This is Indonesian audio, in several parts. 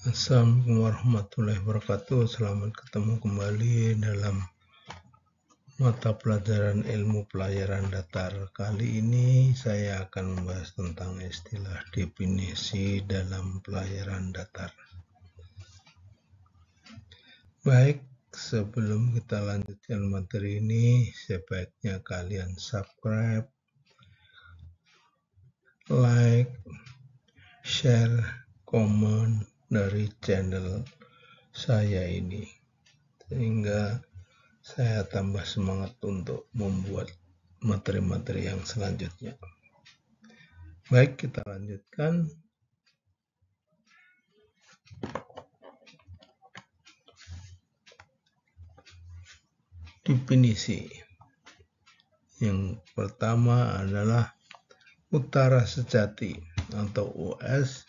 Assalamualaikum warahmatullahi wabarakatuh. Selamat ketemu kembali dalam mata pelajaran ilmu pelayaran datar. Kali ini saya akan membahas tentang istilah definisi dalam pelayaran datar. Baik, sebelum kita lanjutkan materi ini, sebaiknya kalian subscribe, like, share, komen dari channel saya ini, sehingga saya tambah semangat untuk membuat materi-materi yang selanjutnya. Baik, kita lanjutkan. Definisi. Yang pertama adalah utara sejati atau US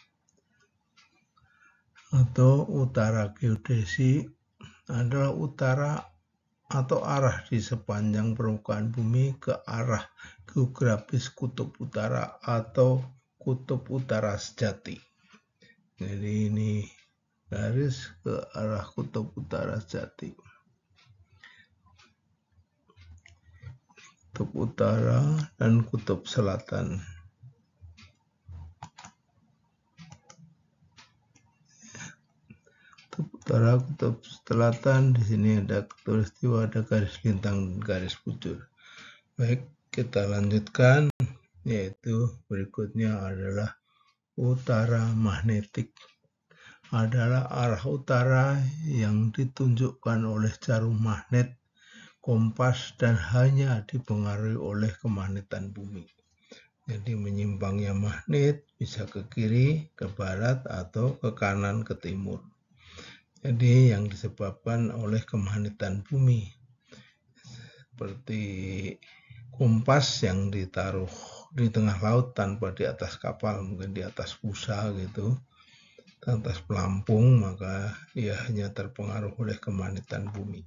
atau utara geodesi adalah utara atau arah di sepanjang permukaan bumi ke arah geografis kutub utara atau kutub utara sejati. Jadi ini garis ke arah kutub utara sejati. Kutub utara dan kutub selatan. Kutub utara, kutub selatan, di sini ada khatulistiwa, ada garis lintang, garis bujur. Baik, kita lanjutkan, yaitu berikutnya adalah utara magnetik. Adalah arah utara yang ditunjukkan oleh jarum magnet, kompas, dan hanya dipengaruhi oleh kemagnetan bumi. Jadi menyimpangnya magnet bisa ke kiri, ke barat, atau ke kanan, ke timur. Jadi yang disebabkan oleh kemagnetan bumi. Seperti kompas yang ditaruh di tengah laut tanpa di atas kapal, mungkin di atas busa gitu, atas pelampung, maka ia hanya terpengaruh oleh kemagnetan bumi.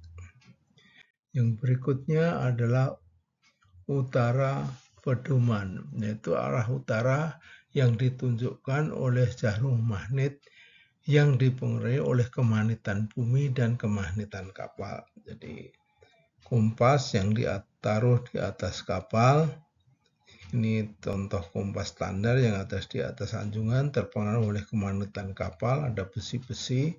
Yang berikutnya adalah utara pedoman, yaitu arah utara yang ditunjukkan oleh jarum magnet yang dipengaruhi oleh kemagnetan bumi dan kemagnetan kapal. Jadi kompas yang ditaruh di atas kapal, ini contoh kompas standar yang di atas anjungan, terpengaruh oleh kemagnetan kapal, ada besi-besi,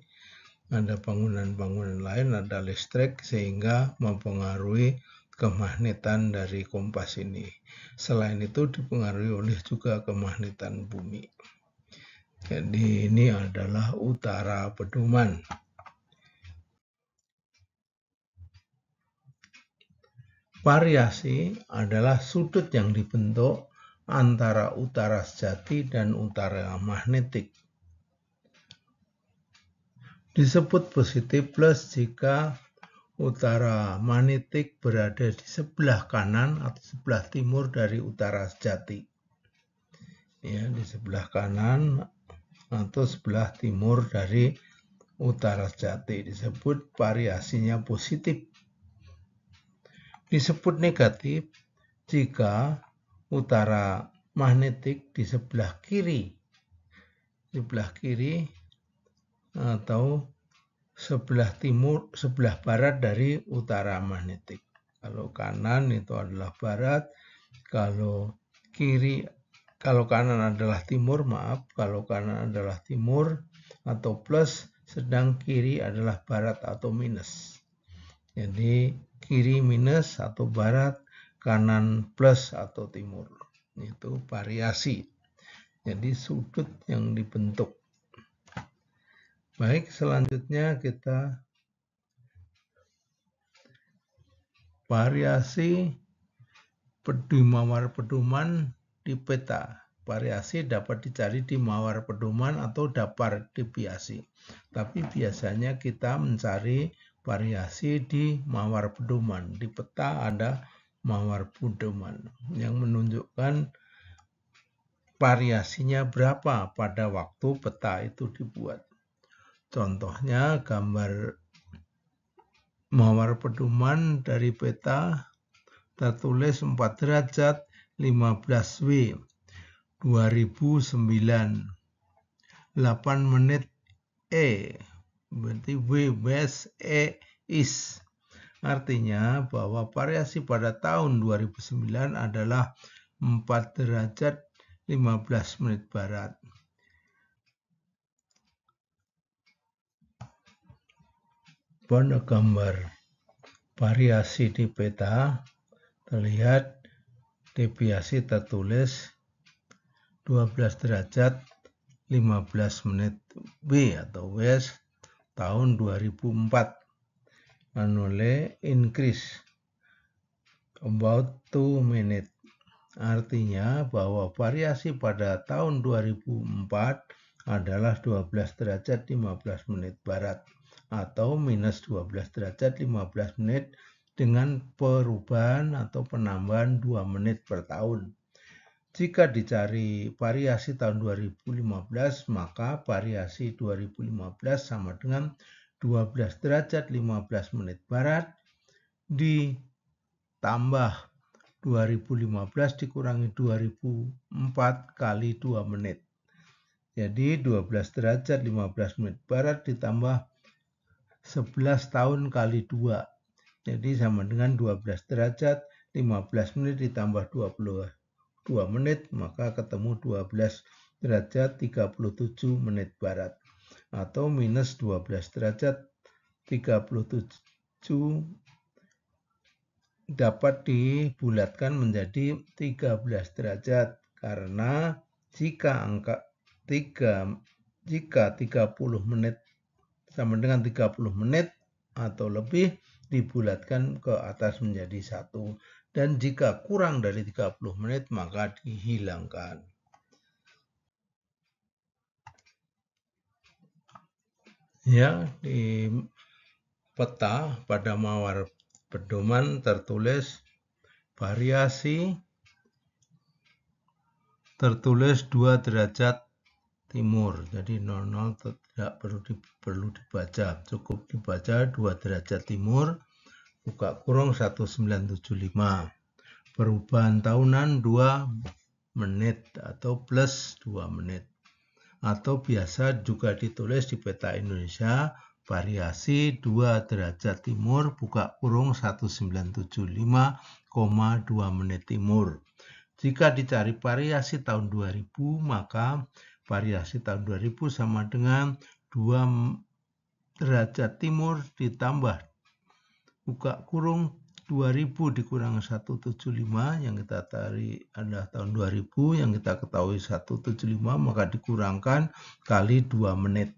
ada bangunan-bangunan lain, ada listrik, sehingga mempengaruhi kemagnetan dari kompas ini. Selain itu dipengaruhi oleh juga kemagnetan bumi. Jadi ini adalah utara pedoman. Variasi adalah sudut yang dibentuk antara utara sejati dan utara magnetik. Disebut positif plus jika utara magnetik berada di sebelah kanan atau sebelah timur dari utara sejati. Ya, di sebelah kanan atau sebelah timur dari utara sejati disebut variasinya positif. Disebut negatif jika utara magnetik di sebelah kiri atau sebelah timur, sebelah barat dari utara magnetik. Kalau kanan itu adalah barat, kalau kanan adalah timur, kalau kanan adalah timur atau plus, sedang kiri adalah barat atau minus. Jadi kiri minus atau barat, kanan plus atau timur. Itu variasi. Jadi sudut yang dibentuk. Baik, selanjutnya kita variasi di mawar pedoman di peta. Variasi dapat dicari di mawar pedoman atau daftar deviasi. Tapi biasanya kita mencari variasi di mawar pedoman. Di peta ada mawar pedoman yang menunjukkan variasinya berapa pada waktu peta itu dibuat. Contohnya gambar mawar pedoman dari peta tertulis 4 derajat 15W 2009 8 menit Berarti W, west, E, is. Artinya bahwa variasi pada tahun 2009 adalah 4 derajat 15 menit barat. Pada gambar variasi di peta terlihat deviasi tertulis 12 derajat 15 menit W atau west tahun 2004. Annually increase about 2 minutes. Artinya bahwa variasi pada tahun 2004 adalah 12 derajat 15 menit barat atau minus 12 derajat 15 menit dengan perubahan atau penambahan 2 menit per tahun. Jika dicari variasi tahun 2015, maka variasi 2015 sama dengan 12 derajat 15 menit barat ditambah 2015 dikurangi 2004 kali 2 menit. Jadi 12 derajat 15 menit barat ditambah 11 tahun kali 2. Jadi sama dengan 12 derajat 15 menit ditambah 22 menit, maka ketemu 12 derajat 37 menit barat. Atau minus 12 derajat 37 dapat dibulatkan menjadi 13 derajat karena jika 30 menit sama dengan 30 menit atau lebih dibulatkan ke atas menjadi 1 dan jika kurang dari 30 menit maka dihilangkan. Ya, di peta pada mawar pedoman tertulis variasi tertulis 2 derajat timur. Jadi 00 tidak perlu dibaca, cukup dibaca 2 derajat timur buka kurung 1975. Perubahan tahunan 2 menit atau plus 2 menit. Atau biasa juga ditulis di peta Indonesia variasi 2 derajat timur buka kurung 1975,2 menit timur. Jika dicari variasi tahun 2000 maka variasi tahun 2000 sama dengan 2 derajat timur ditambah buka kurung 2000 dikurangi 175 yang kita cari adalah tahun 2000, yang kita ketahui 175 maka dikurangkan kali 2 menit.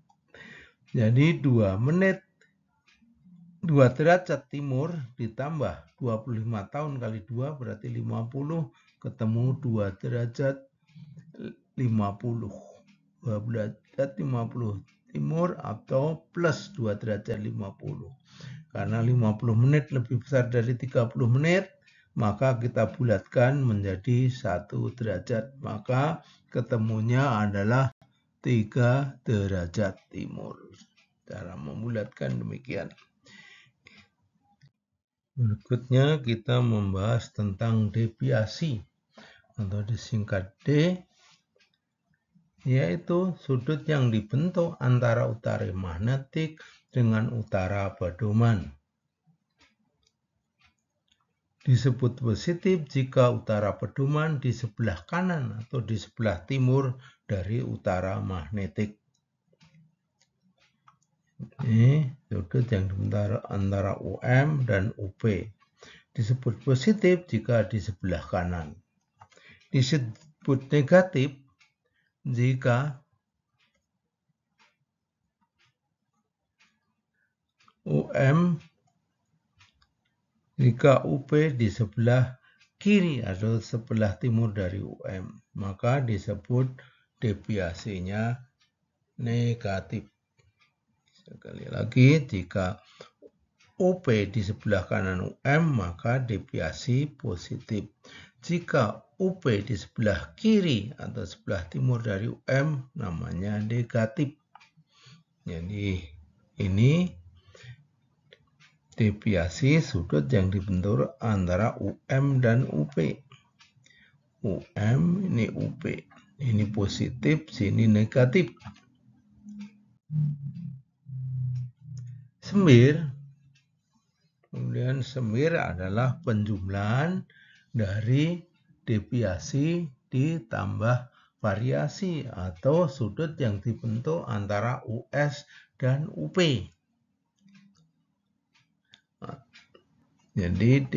Jadi 2 menit 2 derajat timur ditambah 25 tahun kali 2 berarti 50, ketemu 2 derajat 50. 2 derajat 50 timur atau plus 2 derajat 50. Karena 50 menit lebih besar dari 30 menit, maka kita bulatkan menjadi 1 derajat. Maka ketemunya adalah 3 derajat timur. Cara membulatkan demikian. Berikutnya kita membahas tentang deviasi atau disingkat D, yaitu sudut yang dibentuk antara utara magnetik dengan utara pedoman. Disebut positif jika utara pedoman di sebelah kanan atau di sebelah timur dari utara magnetik. Ini sudut yang dibentuk antara UM dan UP. Disebut positif jika di sebelah kanan. Disebut negatif jika UP di sebelah kiri atau sebelah timur dari UM, maka disebut deviasinya negatif. Sekali lagi, jika UP di sebelah kanan UM, maka deviasi positif. Jika UP di sebelah kiri atau sebelah timur dari UM, namanya negatif. Jadi ini deviasi sudut yang dibentuk antara UM dan UP. UM ini UP. Ini positif, sini negatif. sembir. Kemudian sembir adalah penjumlahan dari deviasi ditambah variasi atau sudut yang dibentuk antara US dan UP. Jadi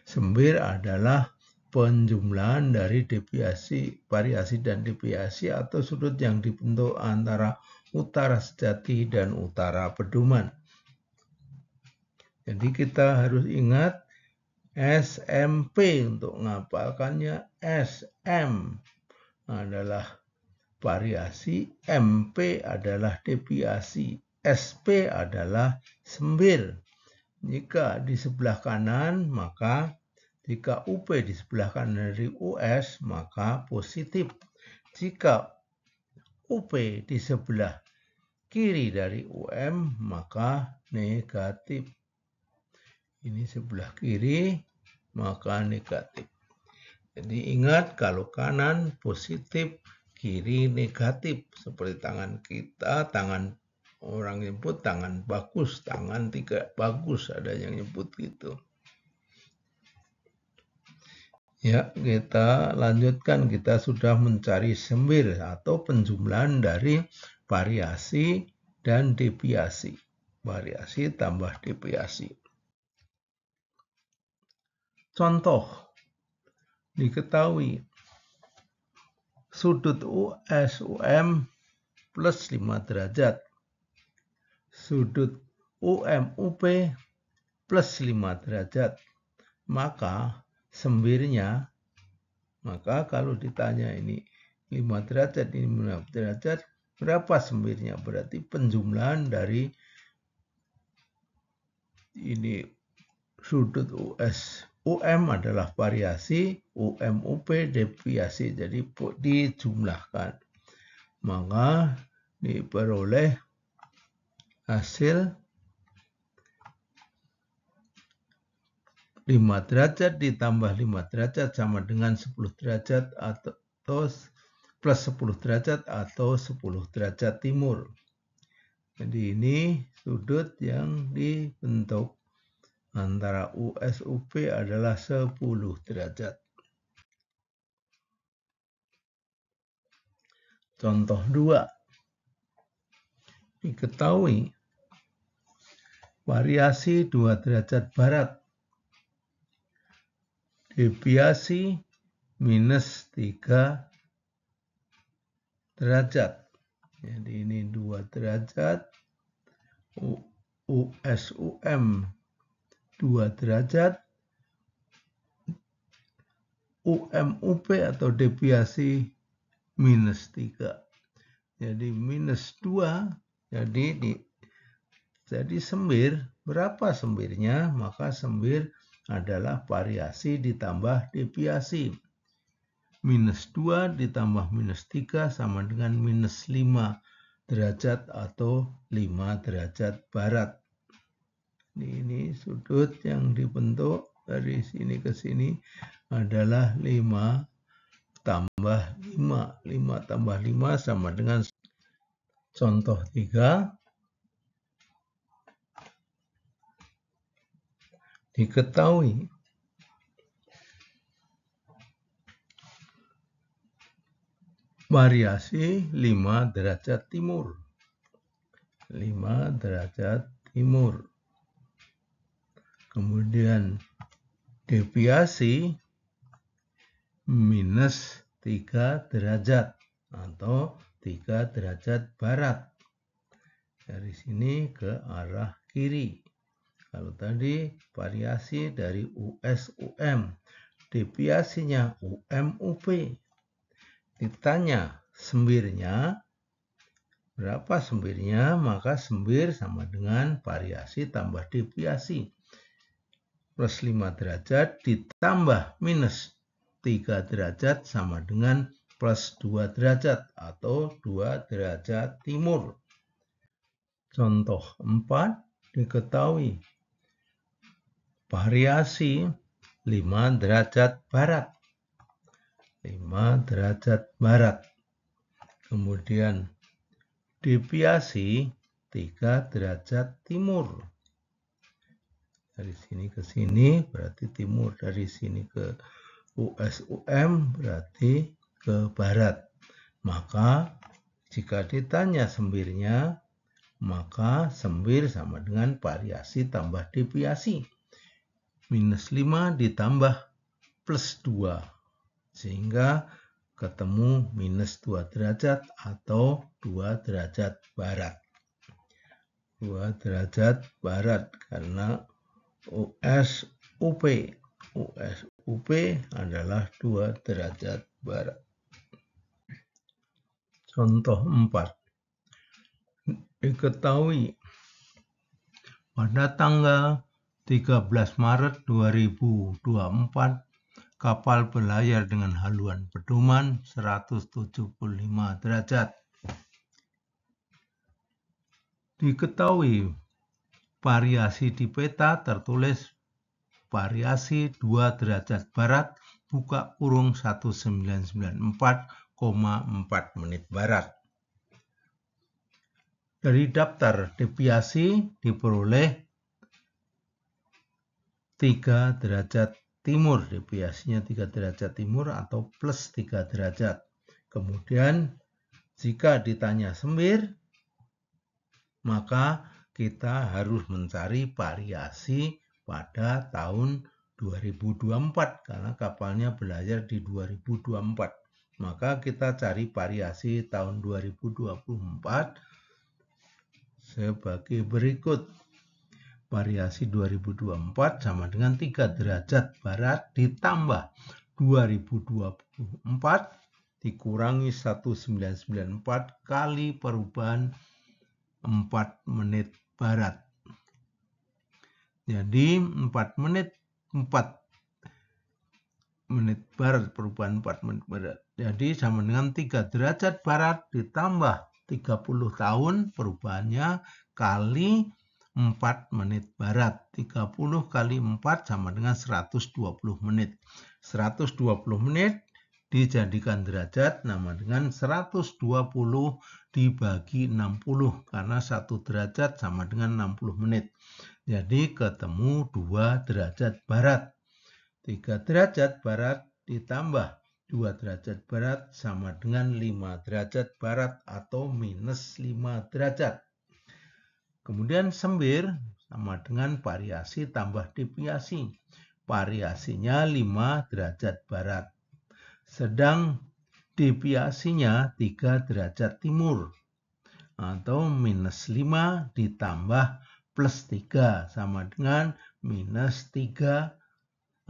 sembir adalah penjumlahan dari deviasi, variasi dan deviasi atau sudut yang dibentuk antara utara sejati dan utara pedoman. Jadi kita harus ingat SMP untuk ngapalkannya. SM adalah variasi, MP adalah deviasi, SP adalah sembir. Jika di sebelah kanan, maka jika UP di sebelah kanan dari US, maka positif. Jika UP di sebelah kiri dari UM, maka negatif. Ini sebelah kiri, maka negatif. Jadi ingat, kalau kanan positif, kiri negatif. Seperti tangan kita, tangan orang nyebut tangan bagus, tangan tidak bagus, ada yang nyebut gitu. Ya, kita lanjutkan. Kita sudah mencari sembir atau penjumlahan dari variasi dan deviasi. Variasi tambah deviasi. Contoh, diketahui sudut US-UM plus 5 derajat. Sudut UM-UP plus 5 derajat. Maka sembirnya, maka kalau ditanya ini 5 derajat, ini 5 derajat, berapa sembirnya? Berarti penjumlahan dari ini sudut US-UM adalah variasi, UM-UP deviasi, jadi dijumlahkan. Maka diperoleh hasil 5 derajat ditambah 5 derajat sama dengan 10 derajat atau plus 10 derajat atau 10 derajat timur. Jadi ini sudut yang dibentuk antara US-UP adalah 10 derajat. Contoh 2. Diketahui variasi 2 derajat barat. Deviasi minus 3 derajat. Jadi ini 2 derajat. US-UM 2 derajat. UM-UP atau deviasi minus 3. Jadi minus 2. Jadi sembir, berapa sembirnya? Maka sembir adalah variasi ditambah deviasi. Minus 2 ditambah minus 3 sama dengan minus 5 derajat atau 5 derajat barat. Ini sudut yang dibentuk dari sini ke sini adalah 5 tambah 5. 5 tambah 5 sama dengan contoh 3. Diketahui variasi 5 derajat timur. 5 derajat timur. Kemudian deviasi minus 3 derajat atau 3 derajat barat. Dari sini ke arah kiri. Kalau tadi variasi dari US-UM, deviasinya UM-UP. Ditanya sembirnya, berapa sembirnya? Maka sembir sama dengan variasi tambah deviasi. Plus 5 derajat ditambah minus 3 derajat sama dengan plus 2 derajat atau 2 derajat timur. Contoh 4, diketahui variasi 5 derajat barat. 5 derajat barat. Kemudian deviasi 3 derajat timur. Dari sini ke sini berarti timur, dari sini ke USUM berarti ke barat. Maka jika ditanya sembirnya, maka sembir sama dengan variasi tambah deviasi. -5 ditambah +2. Sehingga ketemu -2 derajat atau 2 derajat barat. 2 derajat barat karena USUP adalah 2 derajat barat. Contoh 4. Diketahui pada tanggal 13 Maret 2024 kapal berlayar dengan haluan pedoman 175 derajat. Diketahui variasi di peta tertulis variasi 2 derajat barat buka kurung 1994,4 menit barat. Dari daftar deviasi diperoleh 3 derajat timur, deviasinya 3 derajat timur atau +3 derajat. Kemudian jika ditanya sembir, maka kita harus mencari variasi pada tahun 2024 karena kapalnya berlayar di 2024. Maka kita cari variasi tahun 2024 sebagai berikut. Variasi 2024 sama dengan 3 derajat barat ditambah 2024 dikurangi 1994 kali perubahan 4 menit barat. Jadi 4 menit barat, perubahan 4 menit barat. Jadi sama dengan 3 derajat barat ditambah 30 tahun perubahannya kali 4 menit barat. 30 kali 4 sama dengan 120 menit. 120 menit dijadikan derajat sama dengan 120 dibagi 60 karena 1 derajat sama dengan 60 menit. Jadi ketemu 2 derajat barat. 3 derajat barat ditambah 2 derajat barat sama dengan 5 derajat barat atau -5 derajat. Kemudian sembir sama dengan variasi tambah deviasi. Variasinya 5 derajat barat. Sedang deviasinya 3 derajat timur. Atau -5 ditambah +3 sama dengan -3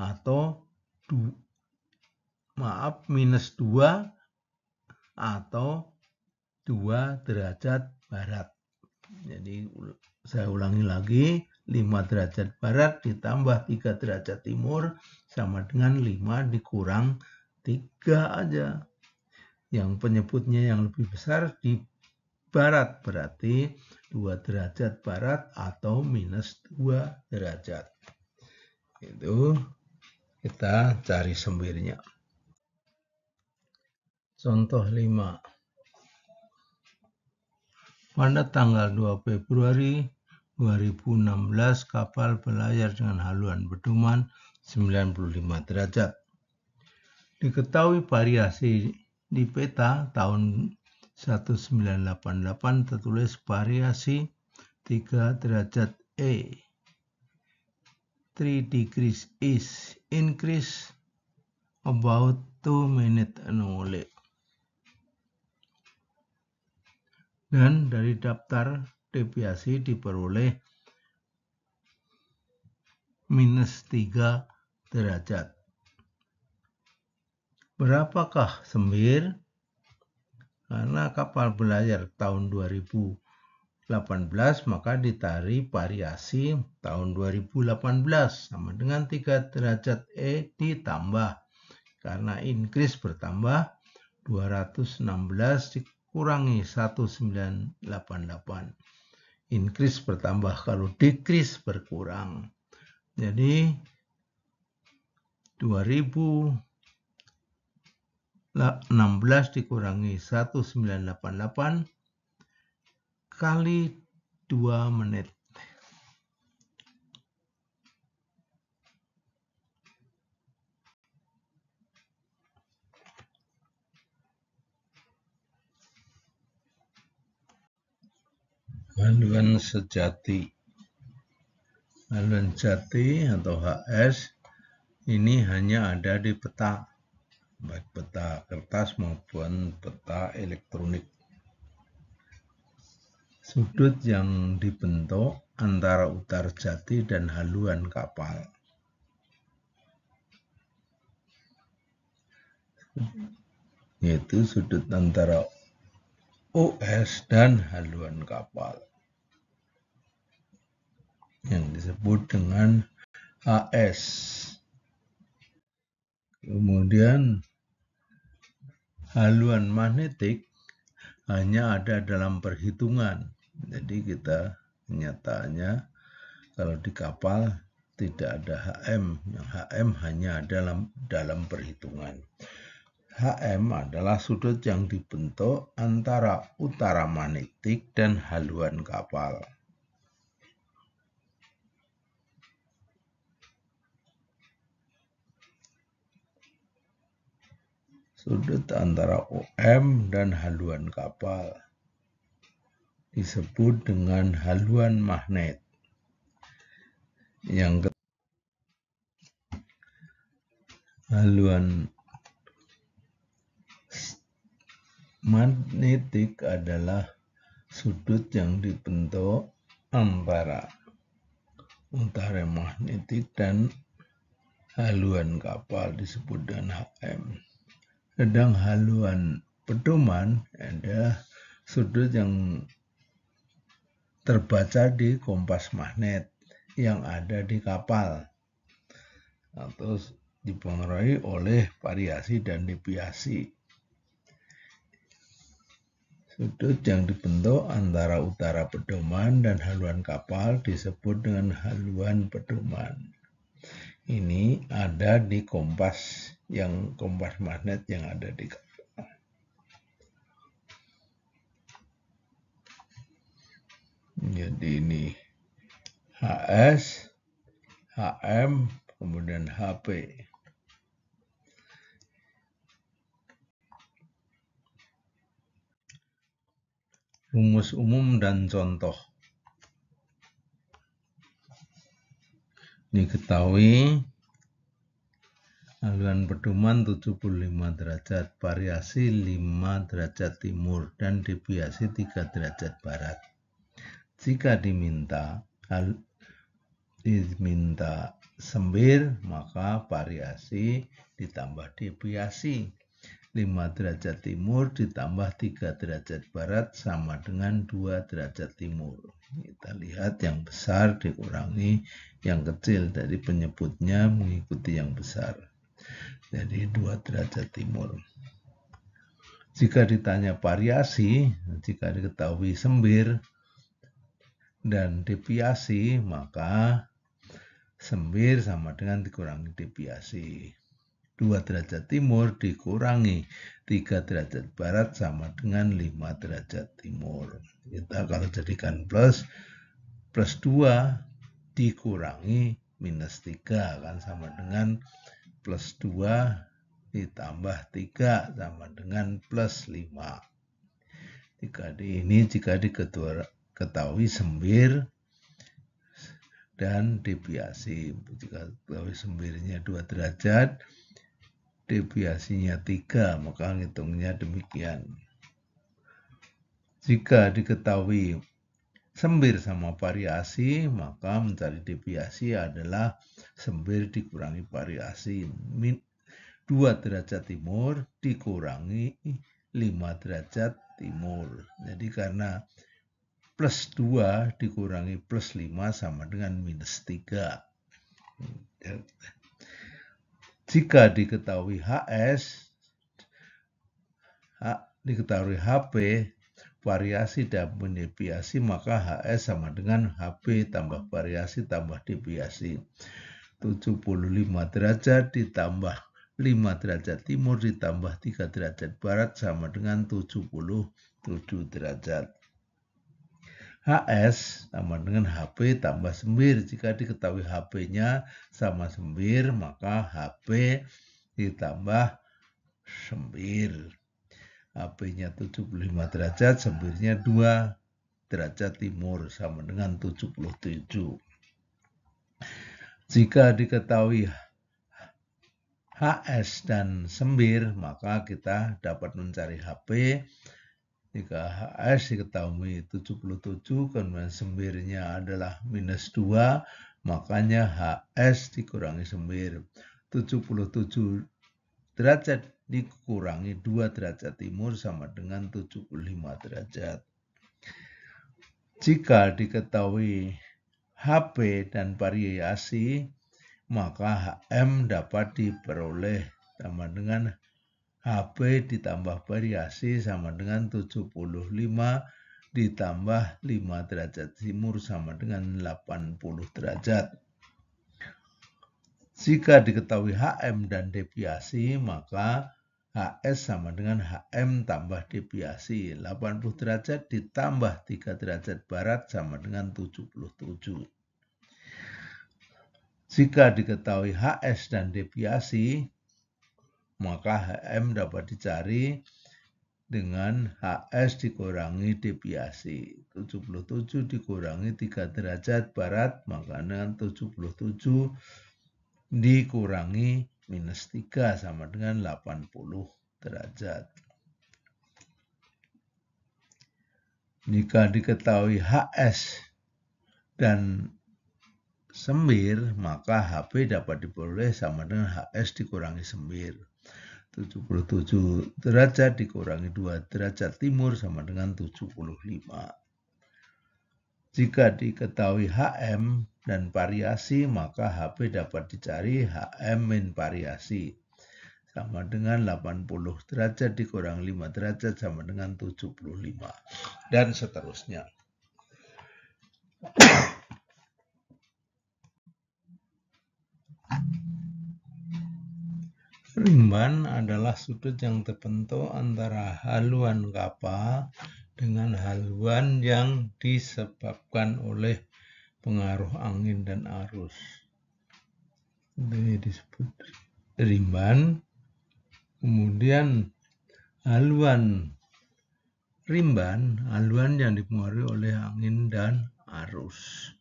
atau -2 atau 2 derajat barat. Jadi saya ulangi lagi, 5 derajat barat ditambah 3 derajat timur sama dengan 5 dikurang 3 aja. Yang penyebutnya yang lebih besar di barat, berarti 2 derajat barat atau -2 derajat. Itu kita cari sembirnya. Contoh 5. Pada tanggal 2 Februari 2016 kapal berlayar dengan haluan pedoman 95 derajat. Diketahui variasi di peta tahun 1988 tertulis variasi 3 derajat E. 3 degrees is increase about 2 minutes only. Dan dari daftar deviasi diperoleh -3 derajat. Berapakah sembir? Karena kapal berlayar tahun 2018 maka ditari variasi tahun 2018 sama dengan 3 derajat E ditambah. Karena increase bertambah 216 dikurangi 1988. Increase bertambah kalau decrease berkurang. Jadi 2016 dikurangi 1988 kali 2 menit. Haluan sejati. Haluan sejati atau HS ini hanya ada di peta, baik peta kertas maupun peta elektronik. Sudut yang dibentuk antara utara jati dan haluan kapal. Yaitu sudut antara OS dan haluan kapal. Yang disebut dengan HS. Kemudian haluan magnetik hanya ada dalam perhitungan. Jadi kita nyatanya kalau di kapal tidak ada HM. Yang HM hanya dalam perhitungan. HM adalah sudut yang dibentuk antara utara magnetik dan haluan kapal. Sudut antara OM dan haluan kapal disebut dengan haluan magnet. Yang haluan magnetik adalah sudut yang dibentuk antara utara magnetik dan haluan kapal disebut dengan HM. Sedang haluan pedoman adalah sudut yang terbaca di kompas magnet yang ada di kapal atau dipengaruhi oleh variasi dan deviasi. Sudut yang dibentuk antara utara pedoman dan haluan kapal disebut dengan haluan pedoman. Ini ada di kompas magnet yang ada di kapal. Jadi ini HS, HM, kemudian HP. Rumus umum dan contoh. Diketahui haluan pedoman 75 derajat, variasi 5 derajat timur, dan deviasi 3 derajat barat. Jika diminta sembir, maka variasi ditambah deviasi. 5 derajat timur ditambah 3 derajat barat sama dengan 2 derajat timur. Kita lihat yang besar dikurangi yang kecil, dari penyebutnya mengikuti yang besar. Jadi 2 derajat timur. Jika ditanya variasi, jika diketahui sembir dan deviasi, maka sembir sama dengan dikurangi deviasi. 2 derajat timur dikurangi 3 derajat barat sama dengan 5 derajat timur. Kita kalau jadikan plus 2 dikurangi minus 3 kan sama dengan plus 2 ditambah 3 sama dengan plus 5. Jika diketahui sembir dan deviasi. Jika diketahui sembirnya 2 derajat, deviasinya 3, maka hitungnya demikian. Jika diketahui sembir sama variasi, maka mencari deviasi adalah sembir dikurangi variasi. 2 derajat timur dikurangi 5 derajat timur. Jadi karena plus 2 dikurangi plus 5 sama dengan minus 3. Jika diketahui HS, diketahui HP, variasi dan deviasi, maka HS sama dengan HP tambah variasi tambah deviasi. 75 derajat ditambah 5 derajat timur ditambah 3 derajat barat sama dengan 77 derajat. HS sama dengan HP tambah sembir. Jika diketahui HP-nya sama sembir, maka HP ditambah sembir. HP-nya 75 derajat, sembirnya 2 derajat timur sama dengan 77. Jika diketahui HS dan sembir, maka kita dapat mencari HP. Jika HS diketahui 77, kemudian sembirnya adalah -2, makanya HS dikurangi sembir. 77 derajat dikurangi 2 derajat timur sama dengan 75 derajat. Jika diketahui HP dan variasi, maka HM dapat diperoleh sama dengan HP ditambah variasi sama dengan 75 ditambah 5 derajat timur sama dengan 80 derajat. Jika diketahui HM dan deviasi, maka HS sama dengan HM tambah deviasi. 80 derajat ditambah 3 derajat barat sama dengan 77. Jika diketahui HS dan deviasi, maka HM dapat dicari dengan HS dikurangi deviasi. 77 dikurangi 3 derajat barat, maka dengan 77 dikurangi -3 sama dengan 80 derajat. Jika diketahui HS dan sembir, maka HP dapat diperoleh sama dengan HS dikurangi sembir. 77 derajat dikurangi 2 derajat timur sama dengan 75. Jika diketahui HM dan variasi, maka HP dapat dicari HM min variasi. Sama dengan 80 derajat dikurangi 5 derajat sama dengan 75. Dan seterusnya. Rimban adalah sudut yang terbentuk antara haluan kapal dengan haluan yang disebabkan oleh pengaruh angin dan arus. Ini disebut rimban. Kemudian haluan rimban, haluan yang dipengaruhi oleh angin dan arus.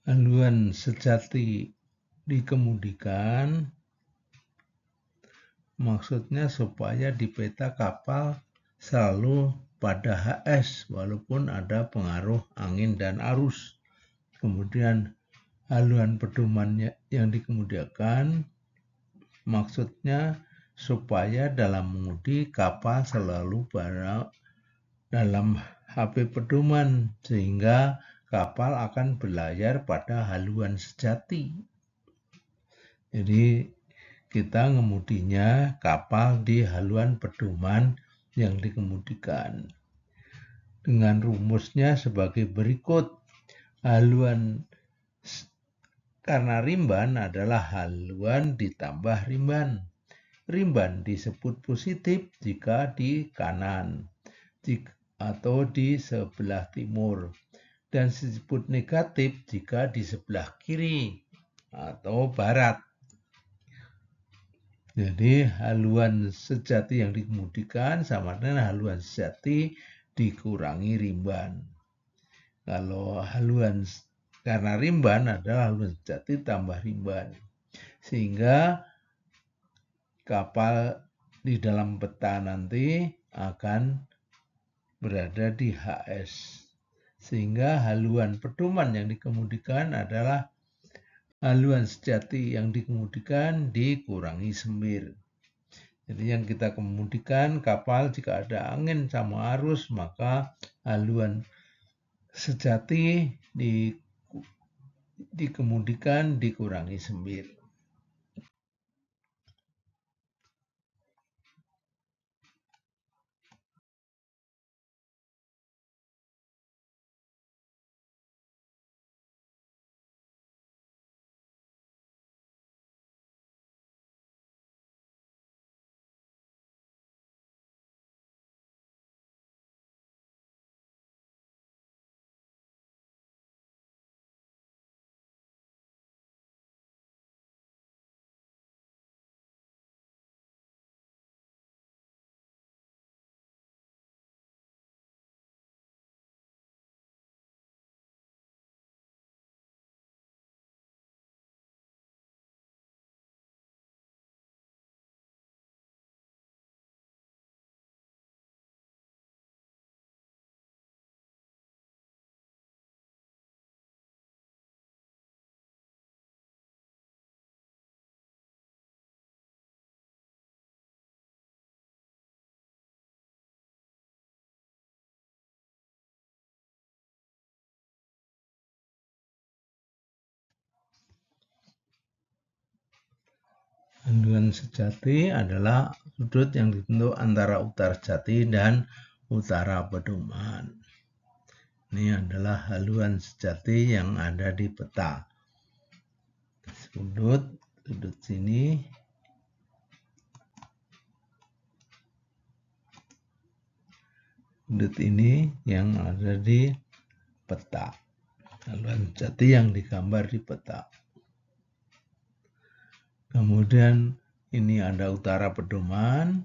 Haluan sejati dikemudikan, maksudnya supaya di peta kapal selalu pada HS walaupun ada pengaruh angin dan arus. Kemudian haluan pedoman yang dikemudikan, maksudnya supaya dalam mengemudi kapal selalu berada dalam HP pedoman sehingga kapal akan berlayar pada haluan sejati. Jadi kita mengemudinya kapal di haluan pedoman yang dikemudikan. Dengan rumusnya sebagai berikut. Haluan karena rimban adalah haluan ditambah rimban. Rimban disebut positif jika di kanan atau di sebelah timur. Dan disebut negatif jika di sebelah kiri atau barat. Jadi haluan sejati yang dikemudikan sama dengan haluan sejati dikurangi rimban. Kalau haluan karena rimban adalah haluan sejati tambah rimban. Sehingga kapal di dalam peta nanti akan berada di HS. Sehingga haluan pedoman yang dikemudikan adalah haluan sejati yang dikemudikan dikurangi sembir. Jadi yang kita kemudikan kapal jika ada angin sama arus, maka haluan sejati dikemudikan dikurangi sembir. Haluan sejati adalah sudut yang dibentuk antara utara sejati dan utara pedoman. Ini adalah haluan sejati yang ada di peta. Sudut sini. Sudut ini yang ada di peta. Haluan sejati yang digambar di peta. Kemudian ini ada utara pedoman.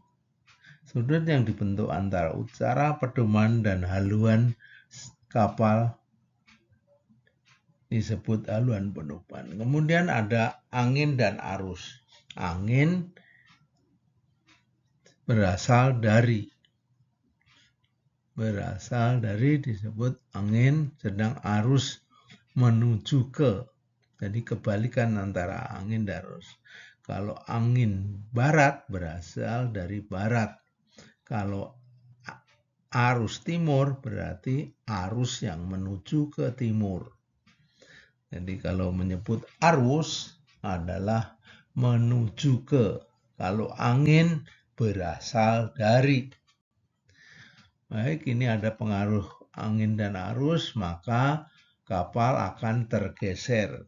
Sudut yang dibentuk antara utara pedoman dan haluan kapal disebut haluan pedoman. Kemudian ada angin dan arus. Angin berasal dari disebut angin, sedang arus menuju ke. Jadi kebalikan antara angin dan arus. Kalau angin barat berasal dari barat. Kalau arus timur berarti arus yang menuju ke timur. Jadi kalau menyebut arus adalah menuju ke. Kalau angin berasal dari. Baik, ini ada pengaruh angin dan arus, maka kapal akan tergeser.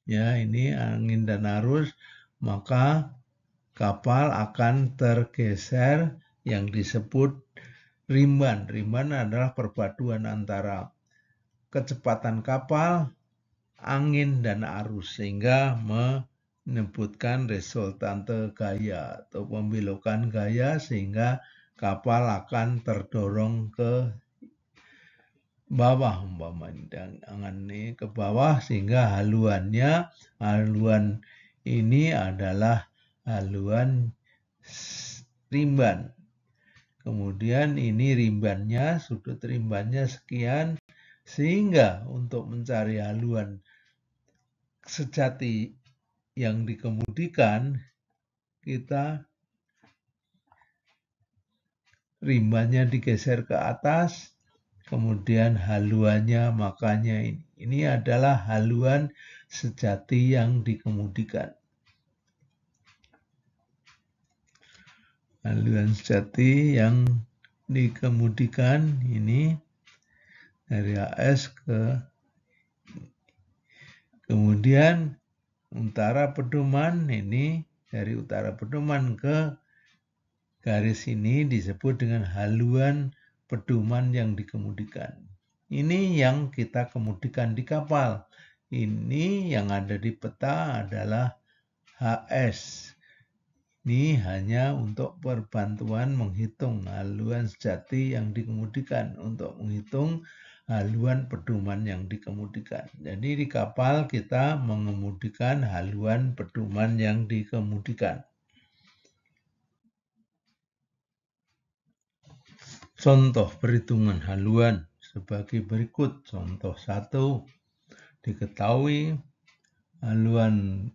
Ya, ini angin dan arus, maka kapal akan tergeser yang disebut rimban. Rimban adalah perpaduan antara kecepatan kapal, angin, dan arus, sehingga menyebutkan resultante gaya atau pembelokan gaya, sehingga kapal akan terdorong ke bawah, ini ke bawah, sehingga haluan ini adalah haluan rimban. Kemudian ini rimbannya, sudut rimbannya sekian, sehingga untuk mencari haluan sejati yang dikemudikan, kita rimbannya digeser ke atas, kemudian haluannya, makanya ini adalah haluan sejati yang dikemudikan. Haluan sejati yang dikemudikan ini dari AS ke, kemudian utara pedoman, ini dari utara pedoman ke garis ini disebut dengan haluan pedoman yang dikemudikan. Ini yang kita kemudikan di kapal. Ini yang ada di peta adalah HS. Ini hanya untuk perbantuan menghitung haluan sejati yang dikemudikan, untuk menghitung haluan pedoman yang dikemudikan. Jadi di kapal kita mengemudikan haluan pedoman yang dikemudikan. Contoh perhitungan haluan sebagai berikut. Contoh 1, diketahui haluan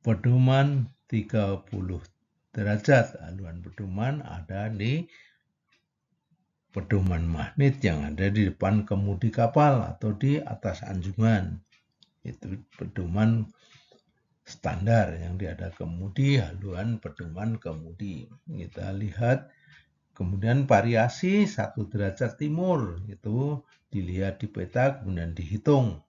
pedoman 30 derajat. Haluan pedoman ada di pedoman magnet yang ada di depan kemudi kapal atau di atas anjungan. Itu pedoman standar yang ada kemudi, haluan pedoman kemudi. Kita lihat. Kemudian variasi 1 derajat timur, itu dilihat di peta kemudian dihitung.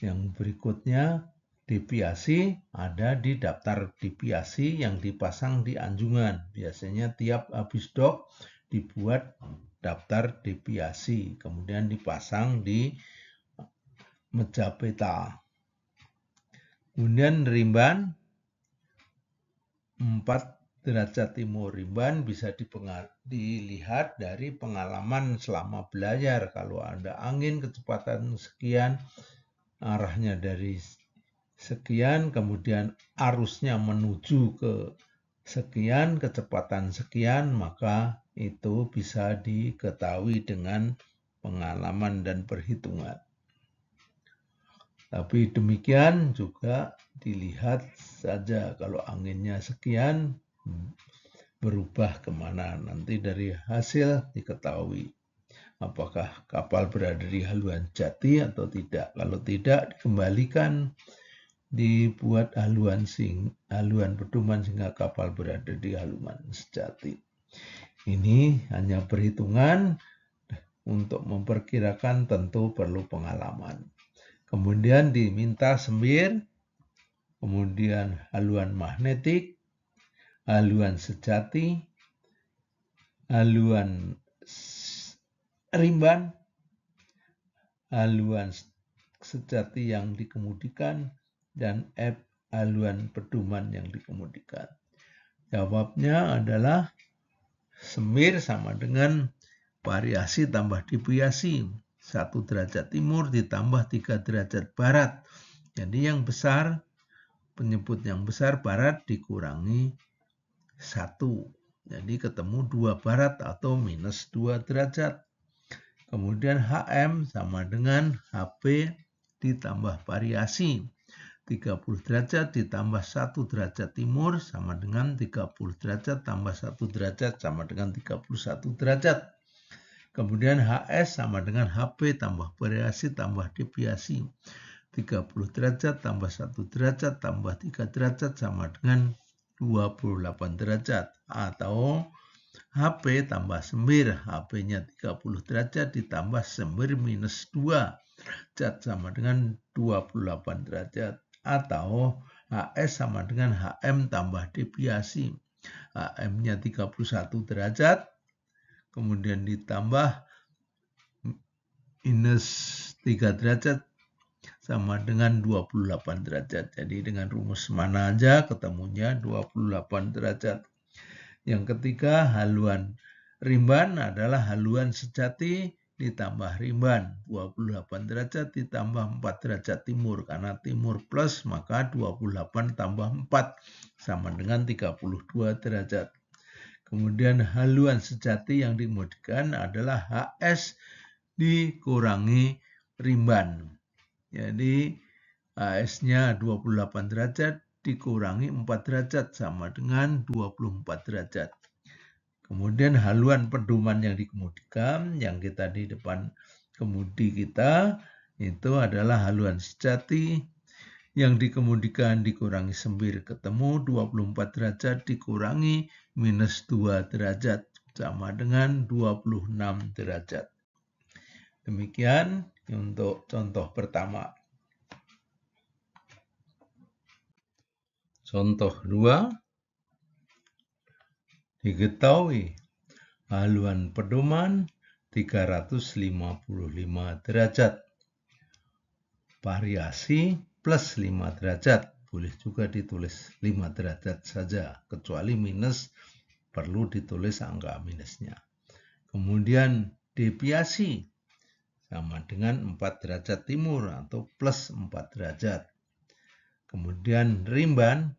Yang berikutnya deviasi ada di daftar deviasi yang dipasang di anjungan. Biasanya tiap habis dok dibuat daftar deviasi, kemudian dipasang di meja peta. Kemudian rimban 4 derajat timur. Rimban bisa dilihat dari pengalaman selama belajar. Kalau ada angin kecepatan sekian, arahnya dari sekian, kemudian arusnya menuju ke sekian, kecepatan sekian, maka itu bisa diketahui dengan pengalaman dan perhitungan. Tapi demikian juga dilihat saja, kalau anginnya sekian, berubah kemana, nanti dari hasil diketahui apakah kapal berada di haluan sejati atau tidak. Kalau tidak, dikembalikan dibuat haluan pedoman sehingga kapal berada di haluan sejati. Ini hanya perhitungan untuk memperkirakan, tentu perlu pengalaman. Kemudian diminta sembir, kemudian haluan magnetik, haluan sejati, haluan rimban, haluan sejati yang dikemudikan, dan haluan pedoman yang dikemudikan. Jawabnya adalah sembir sama dengan variasi tambah deviasi. 1 derajat timur ditambah 3 derajat barat. Jadi yang besar, penyebut yang besar barat dikurangi 1. Jadi ketemu 2 barat atau minus 2 derajat. Kemudian HM sama dengan HP ditambah variasi. 30 derajat ditambah 1 derajat timur sama dengan 30 derajat tambah 1 derajat sama dengan 31 derajat. Kemudian HS sama dengan HP tambah variasi tambah deviasi. 30 derajat tambah 1 derajat tambah 3 derajat sama dengan 28 derajat. Atau HP tambah sembir, HP-nya 30 derajat ditambah sembir minus 2 derajat sama dengan 28 derajat. Atau HS sama dengan HM tambah deviasi. HM-nya 31 derajat, kemudian ditambah minus 3 derajat sama dengan 28 derajat. Jadi dengan rumus mana aja ketemunya 28 derajat. Yang ketiga, haluan rimban adalah haluan sejati ditambah rimban. 28 derajat ditambah 4 derajat timur. Karena timur plus, maka 28 tambah 4 sama dengan 32 derajat. Kemudian haluan sejati yang dikemudikan adalah HS dikurangi rimban. Jadi HS-nya 28 derajat dikurangi 4 derajat sama dengan 24 derajat. Kemudian haluan pedoman yang dikemudikan, yang kita di depan kemudi kita, itu adalah haluan sejati yang dikemudikan dikurangi sembir, ketemu 24 derajat dikurangi minus 2 derajat sama dengan 26 derajat. Demikian untuk contoh pertama. Contoh 2. Diketahui haluan pedoman 355 derajat. Variasi plus 5 derajat. Boleh juga ditulis 5 derajat saja. Kecuali minus perlu ditulis angka minusnya. Kemudian deviasi sama dengan 4 derajat timur atau plus 4 derajat. Kemudian rimban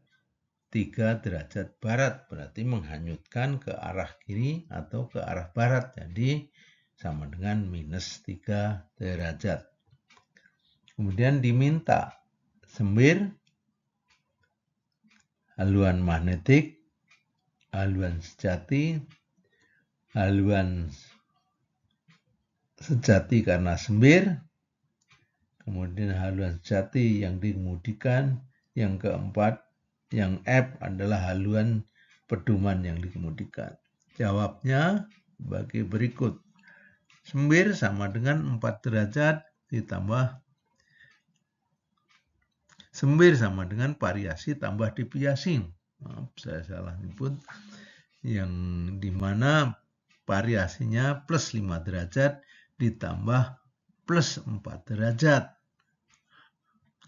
3 derajat barat, berarti menghanyutkan ke arah kiri atau ke arah barat. Jadi sama dengan minus 3 derajat. Kemudian diminta sembir, haluan magnetik, haluan sejati, haluan sejati karena sembir, kemudian haluan sejati yang dikemudikan, yang keempat, yang F adalah haluan pedoman yang dikemudikan. Jawabnya bagi berikut. Sembir sama dengan 4 derajat ditambah sembir sama dengan variasi tambah deviasi. Maaf, saya salah nyebut. Yang dimana variasinya plus 5 derajat ditambah plus 4 derajat.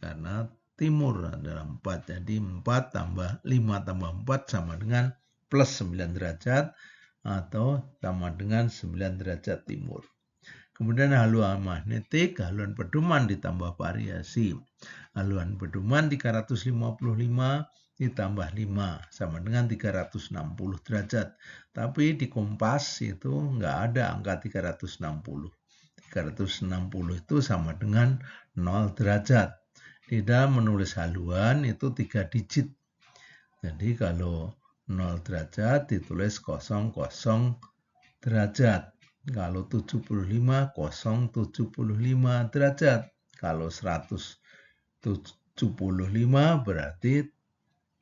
Karena timur adalah 4, jadi 4 tambah 5 tambah 4 sama dengan plus 9 derajat atau sama dengan 9 derajat timur. Kemudian haluan magnetik, haluan pedoman ditambah variasi. Haluan pedoman 355 ditambah 5 sama dengan 360 derajat. Tapi di kompas itu nggak ada angka 360. 360 itu sama dengan 0 derajat. Di dalam menulis haluan itu 3 digit. Jadi kalau 0 derajat ditulis 00 derajat. Kalau 75, 075 derajat. Kalau 100, berarti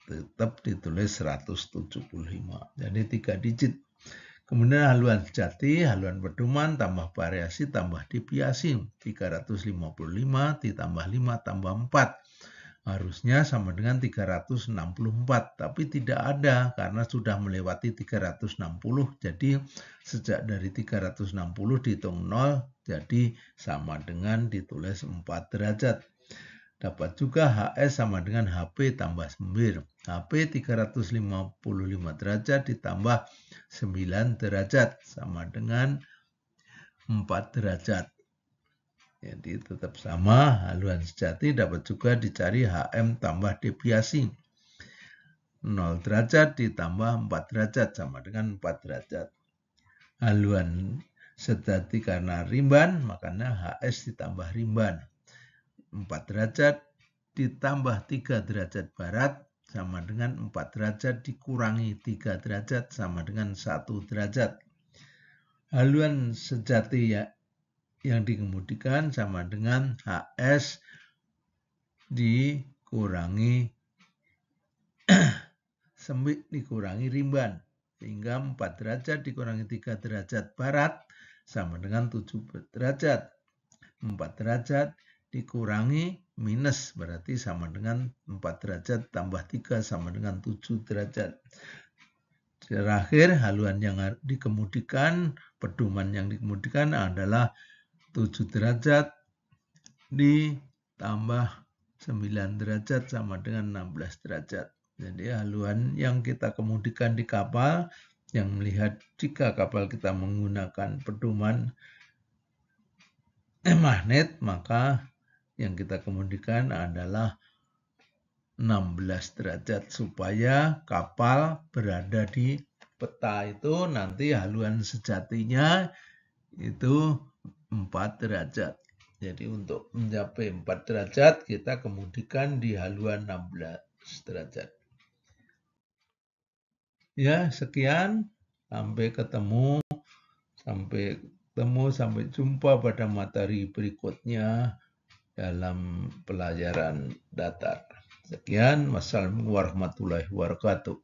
tetap ditulis 175. Jadi 3 digit. Kemudian haluan sejati, haluan pedoman, tambah variasi, tambah deviasi. 355 ditambah 5 tambah 4. Harusnya sama dengan 364, tapi tidak ada karena sudah melewati 360. Jadi sejak dari 360 dihitung 0, jadi sama dengan ditulis 4 derajat. Dapat juga HS sama dengan HP tambah 9. HP 355 derajat ditambah 9 derajat sama dengan 4 derajat. Jadi tetap sama, haluan sejati dapat juga dicari HM tambah deviasi. 0 derajat ditambah 4 derajat sama dengan 4 derajat. Haluan sejati karena rimban, makanya HS ditambah rimban. 4 derajat ditambah 3 derajat barat sama dengan 4 derajat dikurangi 3 derajat sama dengan 1 derajat. Haluan sejati yang dikemudikan sama dengan HS dikurangi rimban. Sehingga 4 derajat dikurangi 3 derajat barat sama dengan 7 derajat. 4 derajat dikurangi minus berarti sama dengan 4 derajat tambah 3 sama dengan 7 derajat. Terakhir haluan yang dikemudikan, pedoman yang dikemudikan adalah 7 derajat ditambah 9 derajat sama dengan 16 derajat. Jadi haluan yang kita kemudikan di kapal, yang melihat jika kapal kita menggunakan pedoman magnet, maka yang kita kemudikan adalah 16 derajat supaya kapal berada di peta itu nanti haluan sejatinya itu 4 derajat. Jadi untuk mencapai 4 derajat kita kemudikan di haluan 16 derajat. Ya, sekian. Sampai jumpa pada materi berikutnya dalam pelajaran datar. Sekian, wassalamualaikum warahmatullahi wabarakatuh.